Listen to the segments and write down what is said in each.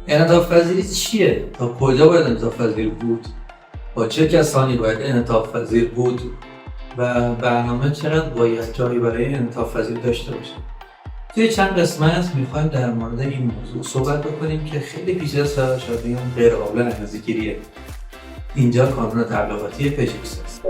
انعطاف پذیری چیه؟ تا کجا باید انعطاف پذیر بود؟ با چه کسانی باید انعطاف پذیر بود؟ و برنامه چقدر باید جایی برای انعطاف پذیر داشته باشه؟ توی چند قسمت میخوایم در مورد این موضوع صحبت بکنیم که خیلی پیچیده است و شاید بگم غیر قابل اندازه‌گیریه. اینجا کانون تبلیغاتی پژیکس است.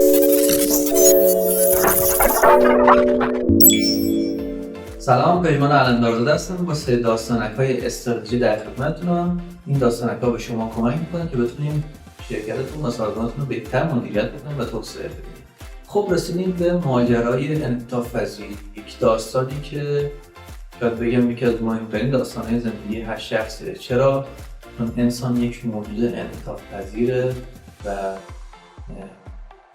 سلام، پیمان علمدارزاده هستم با سری داستانک‌های استراتژی در خدمتتونم. این داستانک‌ها به شما کمک میکنن که بتونیم شرکتتون و سازمانتون رو بهتر مدیریت بکنید و توسعه بدید. خب رسیدیم به ماجرای انعطاف پذیری، یک داستانی که شاید بگم یکی از مهمترین داستان‌های زندگی هر شخصیه. چرا؟ چون انسان یک موجود انعطاف پذیره و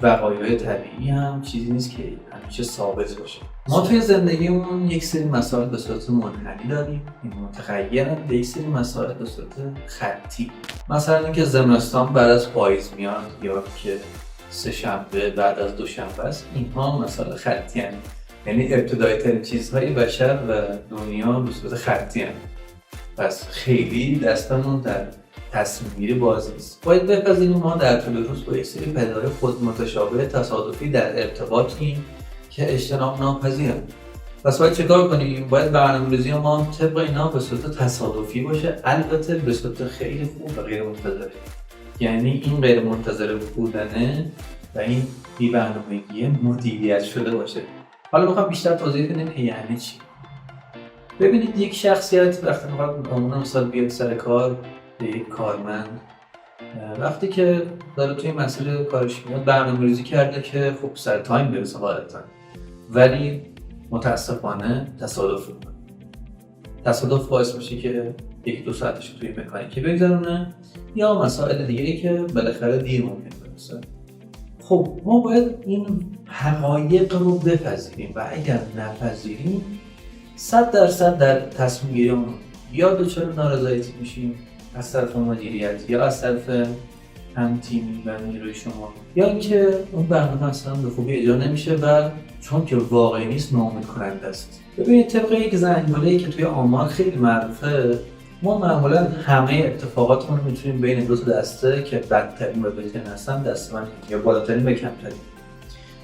وقایع طبیعی هم چیزی نیست که همیشه ثابت باشه. ما توی زندگیمون یک سری مسائل به صورت منحنی داریم، این متغیرن، به یک سری مسائل به صورت خطی. مثلا اینکه زمستان بعد از پاییز میاد یا که سه شنبه بعد از دوشنبه است، اینها مسائل خطی هستند. یعنی ابتدایی ترین چیزهای بشر و دنیا به صورت خطی هستند. پس خیلی دستمون در تصمیم گیری باز نیست. باید بپذیریم ما در طول روز با یک سری پدیده‌های خود متشابه تصادفی در ارتباطیم که اجتناب ناپذیرند. پس باید چیکار کنیم؟ باید برنامه‌ریزی ما طبق اینا به صورت تصادفی باشه، البته به صورت خیلی خوب و غیر منتظره. یعنی این غیر منتظره بودنه و این بی‌برنامگی مدیریت شده باشه. حالا میخوام بیشتر توضیح بدیم که یعنی چی. ببینید، یک شخصیت وقتی میخواد مثلا بیاد سر کار، یک کارمند وقتی که داره توی مسیر کارش میاد برنامه‌ریزی کرده که خب سر تایم برسه غالبا، ولی متاسفانه تصادف باعث میشه که یک دو ساعتش توی مکانیکی بگذرونه یا مسائل دیگری که بالاخره دیر ممکن برسه. خب ما باید این حقایق رو بپذیریم و اگر نپذیریم 100% در تصمیم گیریمون یا دچار نارضایتی میشیم از طرف مدیریت یا از طرف هم تیمی و نیروی شما، یا اینکه اون برنامه اصلا به خوبی اجرا نمیشه و چون که واقعی نیست ناامید کننده است. ببینید، طبق یک زنگوله‌ای که توی آمار خیلی معروفه، ما معمولا همه اتفاقاتمون رو میتونیم بین دو تا دسته که بدترین و بهترین هستن دسته‌بندی یا بالاترین و کمترین.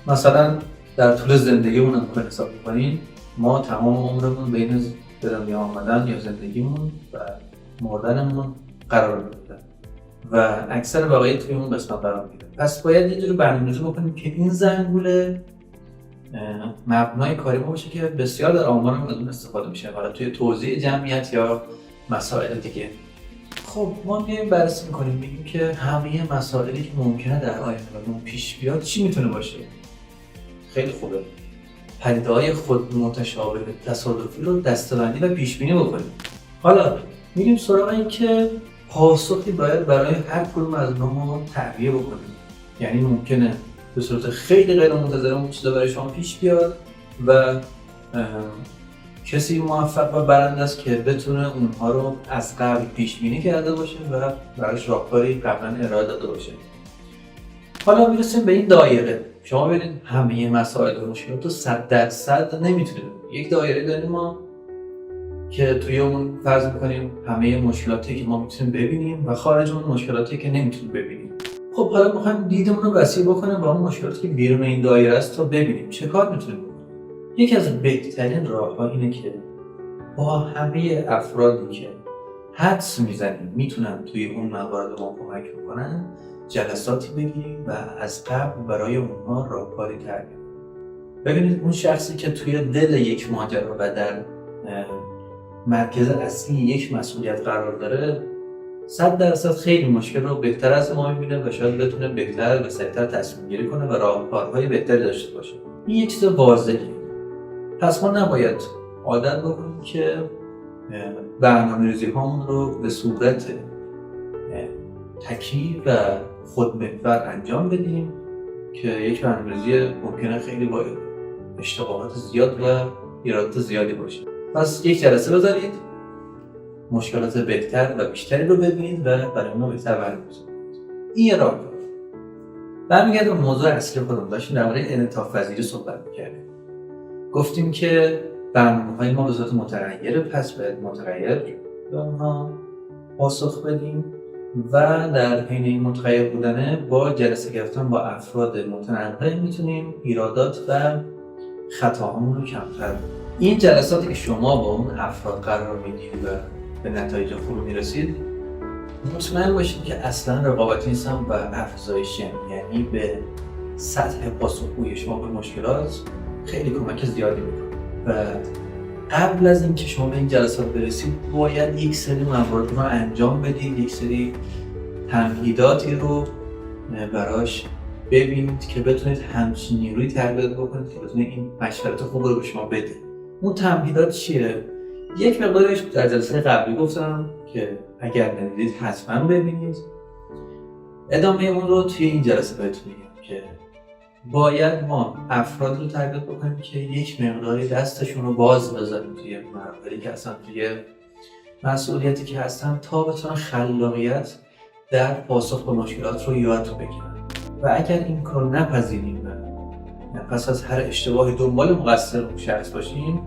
مثلا در طول زندگیمون هم که حساب کنیم، ما تمام عمرمون بین به دنیا آمدن یا زندگیمون و مردنمون قرار می‌گیره و اکثر واقعیت توی اون قسمت قرار می‌گیره. پس باید یه جوری برنامه‌ریزی بکنیم که این زنگوله مبنای کاری ما باشه که بسیار در آمارمون از اون استفاده میشه، حالا توی توزیع جمعیت یا مسائل دیگه. خب ما میایم بررسی می‌کنیم، میگیم که همه مسائلی که ممکنه در آینده برامون پیش بیاد چی میتونه باشه. خیلی خوبه پدیده‌های خود متشابه تصادفی رو دسته‌بندی و پیش‌بینی بکنیم. حالا میریم سراغ این که پاسخی باید برای هر کدوم از اونها ما تعبیه بکنیم. یعنی ممکنه به صورت خیلی غیر منتظره اون چیزا برای شما پیش بیاد و کسی موفق و برنده است که بتونه اونها رو از قبل پیش بینی کرده باشه و براش راهکاری قبلا ارائه داده باشه. حالا میرسیم به این دایره. شما ببینید همه مسائل و مشکلات رو 100% نمیتونیم. یک دایره داریم ما که توی اون فرض میکنیم همه مشکلاتی که ما میتونیم ببینیم و خارج اون مشکلاتی که نمیتونیم ببینیم. خب حالا میخوایم دیدمون رو وسیع بکنیم با اون مشکلاتی که بیرون این دایره است تا ببینیم چه کار میتونیم بکنیم. یکی از بهترین راه‌ها اینه که با همه افرادی که حدس میزنیم میتونن توی اون موارد ما کمک بکنن جلساتی بگیریم و از قبل برای اونها راهکاری تعریف. ببینید، اون شخصی که توی دل یک ماجرا و در مرکز اصلی یک مسئولیت قرار داره 100% خیلی مشکل رو بهتر از ما می‌بینه و شاید بتونه بهتر و سریعتر تصمیم گیری کنه و راهکارهای بهتری داشته باشه. این یک چیز واضحه. پس ما نباید عادت بکنیم که برنامه‌ریزی هامون رو به صورت تکی و خودمحور انجام بدیم که یک برنامه‌ریزی ممکنه خیلی با اشتباهات زیاد و ایرادات زیادی باشه. پس یک جلسه بذارید، مشکلات بهتر و بیشتری رو ببینید و برای اونها بهتر برنامه‌ریزی کنید. این یه راه. برمیگردیم به موضوع اصلی خودمون. داشتیم در مورد انعطاف پذیری صحبت می‌کردیم. گفتیم که برنامه‌های ما به صورت متغیره، پس باید متغیر به اونها پاسخ بدیم و در حین این متغیر بودنه با جلسه گرفتن با افراد متنوع میتونیم ایرادات و خطاهامون رو کمتر کنیم. این جلساتی که شما با اون افراد قرار میگیرید و به نتایج خوب میرسید، مطمئن باشید که اصلا رقابتی نیستن و افزایشی، یعنی به سطح پاسخگویی شما به مشکلات خیلی کمک زیادی میکنه. و قبل از اینکه شما به این جلسات برسید باید یک سری موارد رو انجام بدید، یک سری تمهیداتی رو براش ببینید که بتونید همچین نیروی تربیت بکنید که بتونید این مشورت خوب رو به شما بده. اون تمهیدات چیه؟ یک مقدارش در جلسه قبلی گفتم که اگر ندیدید حتما ببینید. ادامه اون رو توی این جلسه بهتون میگم که باید ما افراد رو تربیت بکنیم که یک مقداری دستشون رو باز بذاریم توی مراحلی که اصلا توی مسئولیتی که هستن تا بتونن خلاقیت در پاسخ به مشکلات رو یاد بگیرن. و اگر این کار نپذیریم و پس از هر اشتباهی دنبال مقصر اون شخص باشیم،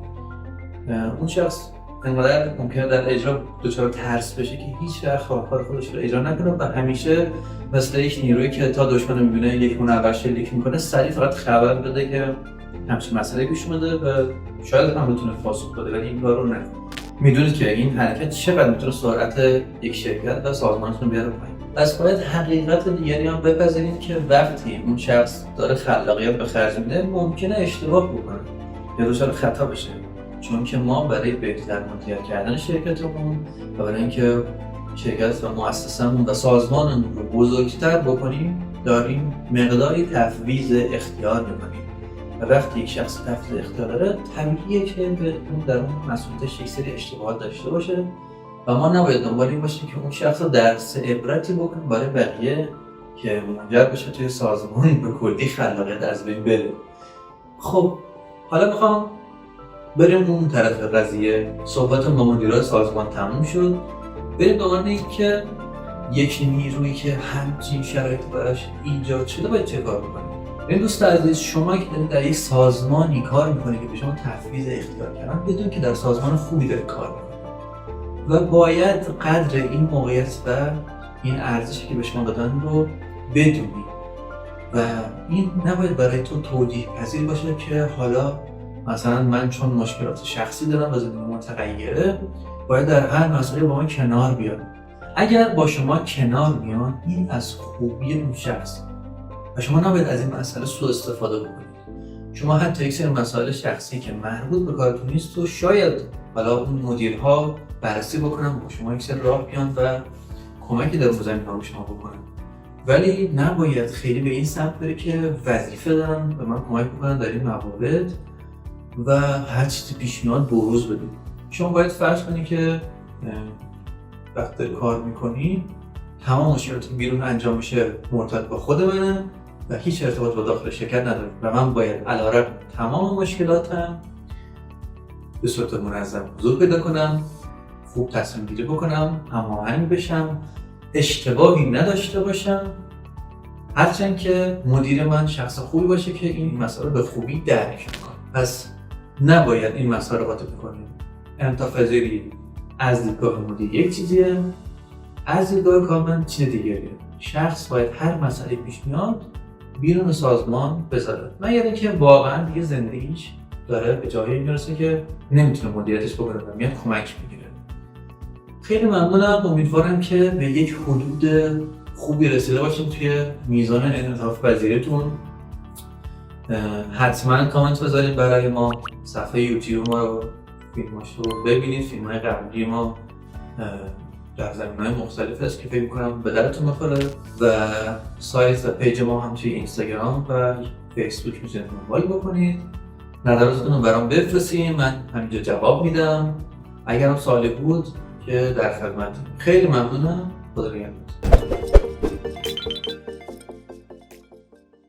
اون شخص انقدر ممکنه در اجرا دچار ترس بشه که هیچ وقت کار خودش رو اجرا نکنه و همیشه مثل یک نیرویی که تا دشمن میبینه یک اون اول شلیک میکنه سریع فقط خبر بده که همچین مسئله پیش اومده و شاید هم بتونه پاسخ بده، ولی این کار رو نکنه. میدونید که این حرکت چقدر میتونه سرعت یک شرکت و سازمانتون رو بیاره پایین. پس باید حقیقت دیگری هم بپذیرید که وقتی اون شخص داره خلاقیت به خرج میده ممکنه اشتباه بکنه یا دچار خطا بشه، چون که ما برای بهتر مدیریت کردن شرکتمون و برای اینکه شرکت و مؤسسه‌مون و سازمانمون رو بزرگتر بکنیم داریم مقداری تفویض اختیار می‌کنیم و وقتی یک شخص تفویض اختیار داره طبیعیه که اون در اون مسئولیتش یک سری اشتباهات داشته باشه و ما نباید دنبال این باشیم که اون شخص رو درس عبرتی بکنه برای بقیه که منجر بشه توی سازمان به کلی خلاقیت از بین بره. خب حالا میخوام بریم اون طرف قضیه. صحبت با مدیرای سازمان تموم شد، بریم به عنوان اینکه یک نیرویی که همچین شرایط براش ایجاد شده باید چه کار بکنیم. این دوست عزیز، شما که در یک سازمانی کار میکنید که به شما تفویض اختیار کردن، بدون که در سازمان خوبی داره کار میکنید و باید قدر این موقعیت و این ارزشی که به شما دادن رو بدونید و این نباید برای تو توجیه پذیر باشه که حالا مثلا من چون مشکلات شخصی دارم و زندگی متغیره باید در هر مسئله با من کنار بیان. اگر با شما کنار میان این از خوبی اون شخص و شما نباید از این مسئله سوء استفاده بکنید. شما حتی یک سری مسائل شخصی که مربوط به کارتون نیست و شاید حالا اون مدیرها بررسی بکنن با شما یک سری راه بیان و کمکی در زمین ها به شما بکنن، ولی نباید خیلی به این سمت بره که وظیفه دارن به من کمک بکنن در این موارد و هر چیزی پیش میاد بروز بدید. شما باید فرض کنید که وقتی کار میکنی تمام مشکلات بیرون انجام میشه مرتبط با خود منه و هیچ ارتباط با داخل شرکت نداره و من باید علیرغم تمام مشکلاتم به صورت منظم حضور پیدا کنم، خوب تصمیم گیری بکنم، هماهنگ بشم، اشتباهی نداشته باشم، هرچند که مدیر من شخص خوبی باشه که این مسئله به خوبی درک کنه. پس نباید این مسئله رو قاطی کنیم. انعطاف‌پذیری از دیدگاه مدیر یک چیزیه، از دیدگاه کارمند چیز دیگریه. شخص باید هر مسئله پیش میاد بیرون سازمان بذاره، مگر که واقعا دیگه زندگیش داره به جایی میرسه که نمیتونه مدیریتش بکنه و میاد کمک میگیره. خیلی ممنونم، امیدوارم که به یک حدود خوبی رسیده باشیم توی میزان انعطاف‌پذیریتون. حتما کامنت بذارید برای ما، صفحه یوتیوب ما رو، فیلماش رو ببینید. فیلم‌های قبلی ما در زمینه‌های مختلف هست که فکر می‌کنم به درتون بخوره و سایت و پیج ما هم توی اینستاگرام و فیسبوک میتونید دنبال بکنید. نظراتتون رو برام بفرستین، من همینجا جواب میدم. اگرم سوالی بود که در خدمتتون. خیلی ممنونم. خدا نگهدار.